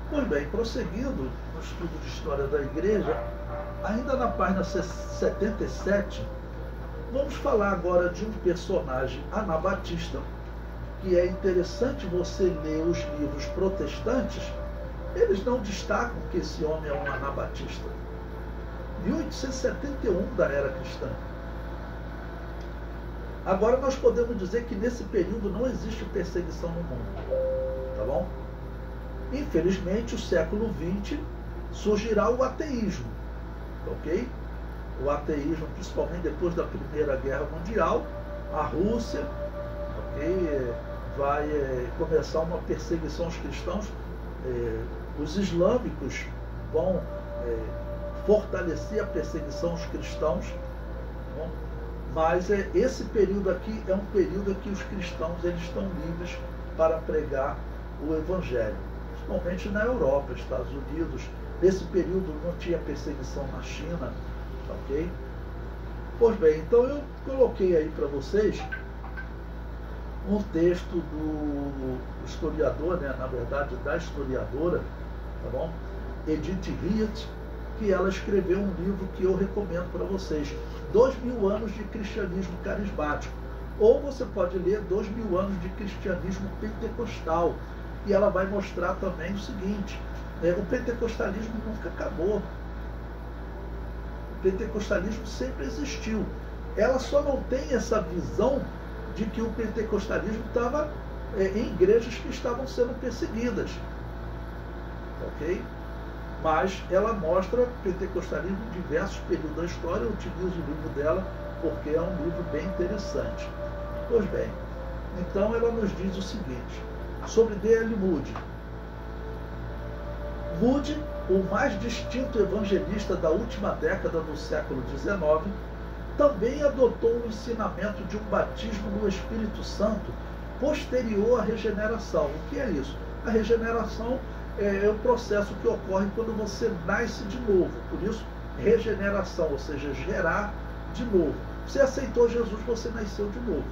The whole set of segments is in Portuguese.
Pois bem, prosseguindo no estudo de história da igreja, ainda na página 77, vamos falar agora de um personagem anabatista, que é interessante você ler os livros protestantes, eles não destacam que esse homem é um anabatista. 1871 da era cristã. Agora nós podemos dizer que nesse período não existe perseguição no mundo, tá bom? Infelizmente, o século XX surgirá o ateísmo, ok? O ateísmo, principalmente depois da Primeira Guerra Mundial, a Rússia, ok? Vai começar uma perseguição aos cristãos. Os islâmicos vão fortalecer a perseguição aos cristãos, tá bom? Mas esse período aqui é um período em que os cristãos eles estão livres para pregar o Evangelho, principalmente na Europa, Estados Unidos. Nesse período não tinha perseguição na China, ok? Pois bem, então eu coloquei aí para vocês um texto do historiador, né, na verdade da historiadora, tá bom? Edith Riet, que ela escreveu um livro que eu recomendo para vocês, 2000 anos de cristianismo carismático. Ou você pode ler 2000 anos de cristianismo pentecostal, e ela vai mostrar também o seguinte, o pentecostalismo nunca acabou. O pentecostalismo sempre existiu. Ela só não tem essa visão de que o pentecostalismo estava em igrejas que estavam sendo perseguidas. Ok? Mas ela mostra o pentecostalismo em diversos períodos da história. Eu utilizo o livro dela porque é um livro bem interessante. Pois bem, então ela nos diz o seguinte, sobre D.L. Moody. Moody, o mais distinto evangelista da última década do século XIX, também adotou o ensinamento de um batismo no Espírito Santo posterior à regeneração. O que é isso? A regeneração é o processo que ocorre quando você nasce de novo. Por isso, regeneração, ou seja, gerar de novo. Você aceitou Jesus, você nasceu de novo.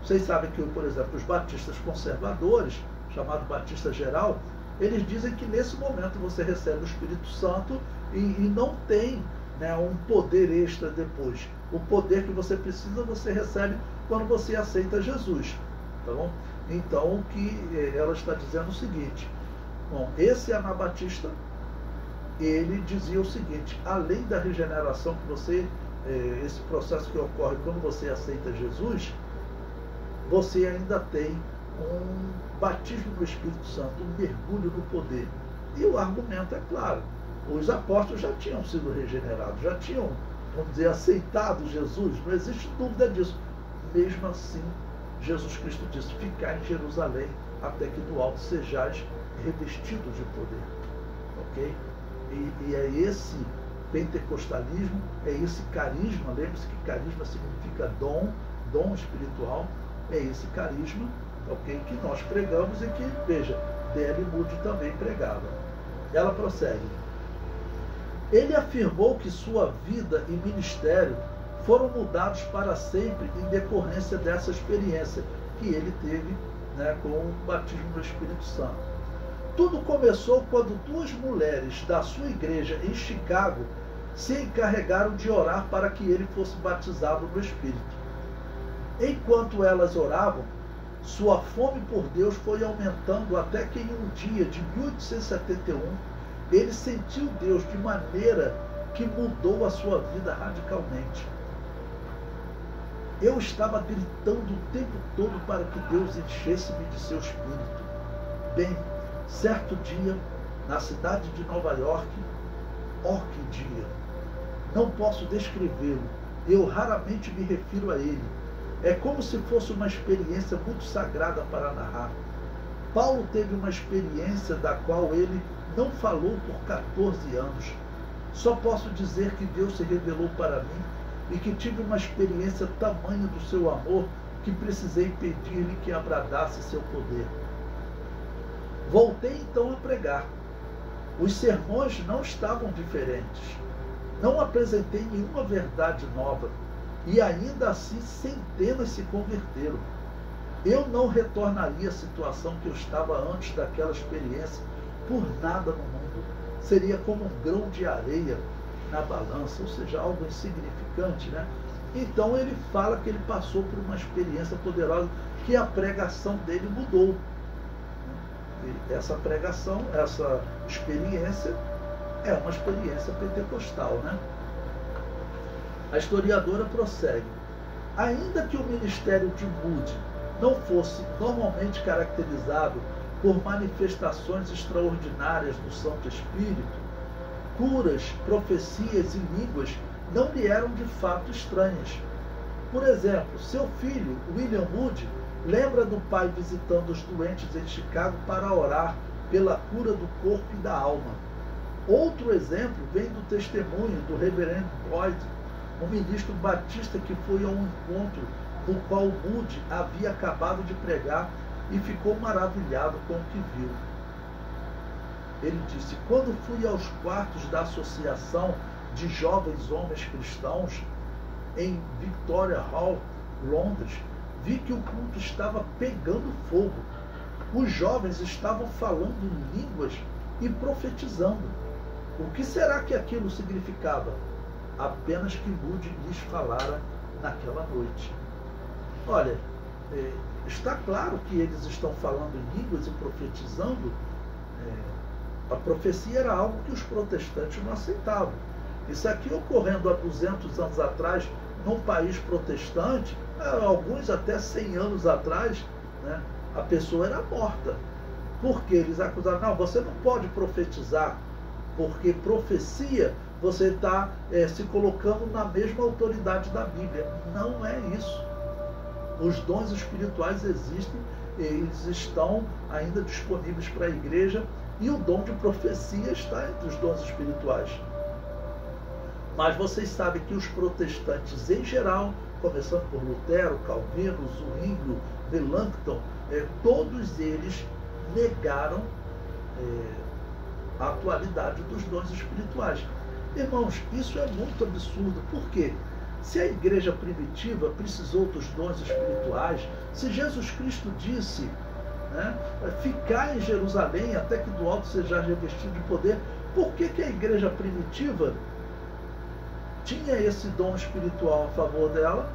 Vocês sabem que, por exemplo, os batistas conservadores, chamado Batista Geral, eles dizem que nesse momento você recebe o Espírito Santo e não tem, né, um poder extra depois. O poder que você precisa, você recebe quando você aceita Jesus. Tá bom? Então, o que ela está dizendo é o seguinte. Bom, esse anabatista, ele dizia o seguinte, além da regeneração que você, esse processo que ocorre quando você aceita Jesus, você ainda tem um batismo no Espírito Santo, um mergulho no poder. E o argumento é claro, os apóstolos já tinham sido regenerados, já tinham, vamos dizer, aceitado Jesus, não existe dúvida disso. Mesmo assim, Jesus Cristo disse, ficai em Jerusalém, até que do alto sejais revestidos de poder. Ok? E é esse pentecostalismo, é esse carisma, lembre-se que carisma significa dom espiritual, é esse carisma, ok, que nós pregamos e que, veja, D.L. Moody também pregava. Ela prossegue. Ele afirmou que sua vida e ministério foram mudados para sempre em decorrência dessa experiência que ele teve, né, com o batismo do Espírito Santo. Tudo começou quando duas mulheres da sua igreja em Chicago se encarregaram de orar para que ele fosse batizado no Espírito. Enquanto elas oravam, sua fome por Deus foi aumentando até que em um dia de 1871, ele sentiu Deus de maneira que mudou a sua vida radicalmente. Eu estava gritando o tempo todo para que Deus enchesse-me de seu espírito. Bem, certo dia, na cidade de Nova York, oh que dia! Não posso descrevê-lo, eu raramente me refiro a ele. É como se fosse uma experiência muito sagrada para narrar. Paulo teve uma experiência da qual ele não falou por 14 anos. Só posso dizer que Deus se revelou para mim e que tive uma experiência tamanha do seu amor que precisei pedir-lhe que abradasse seu poder. Voltei então a pregar. Os sermões não estavam diferentes. Não apresentei nenhuma verdade nova. E ainda assim centenas se converteram. Eu não retornaria à situação que eu estava antes daquela experiência, por nada no mundo. Seria como um grão de areia na balança, ou seja, algo insignificante, né? Então ele fala que ele passou por uma experiência poderosa, que a pregação dele mudou. E essa pregação, essa experiência, é uma experiência pentecostal, né? A historiadora prossegue. Ainda que o ministério de Moody não fosse normalmente caracterizado por manifestações extraordinárias do Santo Espírito, curas, profecias e línguas não lhe eram de fato estranhas. Por exemplo, seu filho, William Moody, lembra do pai visitando os doentes em Chicago para orar pela cura do corpo e da alma. Outro exemplo vem do testemunho do reverendo Boyd, um ministro batista que foi a um encontro no qual Moody havia acabado de pregar e ficou maravilhado com o que viu. Ele disse: quando fui aos quartos da Associação de Jovens Homens Cristãos, em Victoria Hall, Londres, vi que o culto estava pegando fogo. Os jovens estavam falando em línguas e profetizando. O que será que aquilo significava? Apenas que Moody lhes falara naquela noite. Olha, está claro que eles estão falando em línguas e profetizando. A profecia era algo que os protestantes não aceitavam. Isso aqui ocorrendo há 200 anos atrás, num país protestante, alguns até 100 anos atrás, né, a pessoa era morta. Porque eles acusaram, não, você não pode profetizar, porque profecia você está se colocando na mesma autoridade da Bíblia. Não é isso. Os dons espirituais existem, eles estão ainda disponíveis para a igreja, e o dom de profecia está entre os dons espirituais. Mas vocês sabem que os protestantes em geral, começando por Lutero, Calvino, Zwinglio, Melanchthon, todos eles negaram a atualidade dos dons espirituais. Irmãos, isso é muito absurdo. Por quê? Se a igreja primitiva precisou dos dons espirituais, se Jesus Cristo disse, né, ficar em Jerusalém até que do alto seja revestido de poder, por que a igreja primitiva tinha esse dom espiritual a favor dela?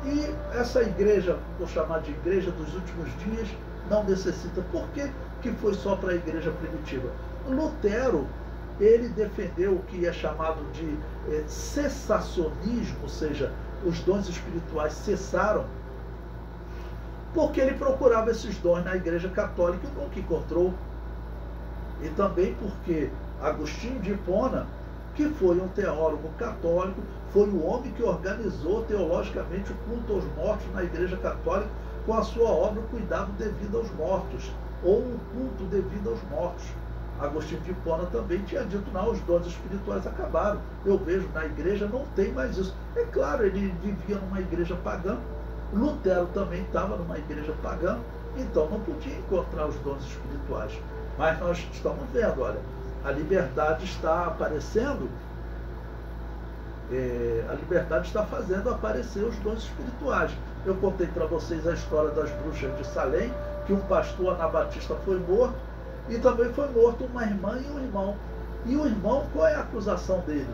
E essa igreja, vou chamar de igreja dos últimos dias, não necessita. Por que foi só para a igreja primitiva? Lutero, ele defendeu o que é chamado de cessacionismo, ou seja, os dons espirituais cessaram, porque ele procurava esses dons na igreja católica e nunca encontrou. E também porque Agostinho de Hipona, que foi um teólogo católico, foi o homem que organizou teologicamente o culto aos mortos na igreja católica com a sua obra O Cuidado Devido aos Mortos, ou o culto devido aos mortos. Agostinho de Hipona também tinha dito, não, os dons espirituais acabaram. Eu vejo na igreja não tem mais isso. É claro, ele vivia numa igreja pagã. Lutero também estava numa igreja pagã, então não podia encontrar os dons espirituais. Mas nós estamos vendo, olha, a liberdade está aparecendo, a liberdade está fazendo aparecer os dons espirituais. Eu contei para vocês a história das bruxas de Salem, que um pastor anabatista foi morto, e também foi morto uma irmã e um irmão. E o irmão, qual é a acusação dele?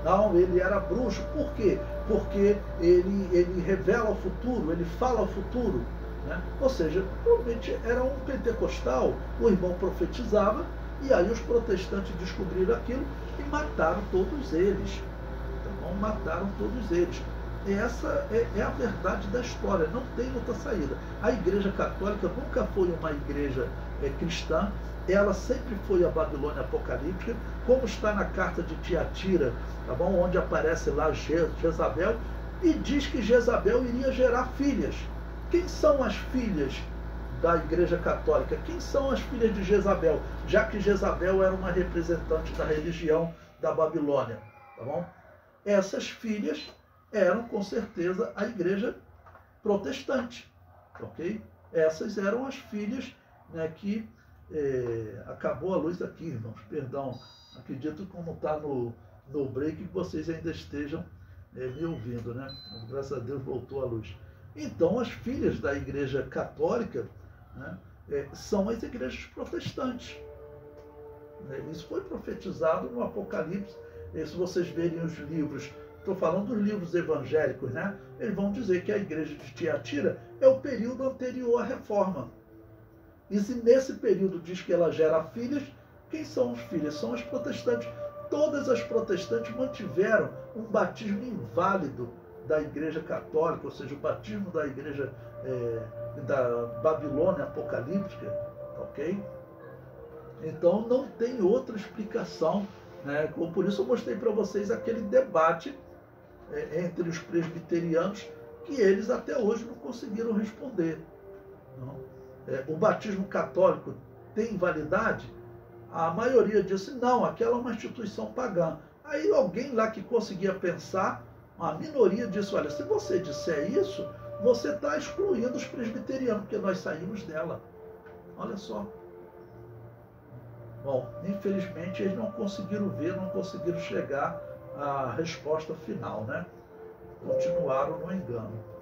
Não, ele era bruxo. Por quê? Porque ele revela o futuro, ele fala o futuro. Né? Ou seja, provavelmente era um pentecostal, o irmão profetizava, e aí os protestantes descobriram aquilo e mataram todos eles. Então, mataram todos eles. Essa é a verdade da história, não tem outra saída. A Igreja Católica nunca foi uma igreja cristã, ela sempre foi a Babilônia apocalíptica, como está na carta de Tiatira, tá bom? Onde aparece lá Jezabel, e diz que Jezabel iria gerar filhas. Quem são as filhas da Igreja Católica? Quem são as filhas de Jezabel? Já que Jezabel era uma representante da religião da Babilônia, tá bom? Essas filhas eram com certeza a Igreja protestante, ok? Essas eram as filhas, né, que acabou a luz aqui, irmãos, perdão, acredito como está no break que vocês ainda estejam me ouvindo, né? Graças a Deus voltou a luz. Então as filhas da Igreja Católica, né, são as igrejas protestantes, Isso foi profetizado no Apocalipse. E se vocês verem os livros, estou falando dos livros evangélicos, né? Eles vão dizer que a igreja de Tiatira é o período anterior à reforma. E se nesse período diz que ela gera filhas, quem são os filhos? São os protestantes. Todas as protestantes mantiveram um batismo inválido da igreja católica, ou seja, o batismo da igreja da Babilônia apocalíptica, ok? Então não tem outra explicação, né? Por isso eu mostrei para vocês aquele debate entre os presbiterianos que eles até hoje não conseguiram responder. Não? O batismo católico tem validade? A maioria disse não, aquela é uma instituição pagã. Aí alguém lá que conseguia pensar, a minoria disse, olha, se você disser isso, você está excluindo os presbiterianos, porque nós saímos dela. Olha só. Bom, infelizmente eles não conseguiram ver, não conseguiram chegar à resposta final, né? Continuaram no engano.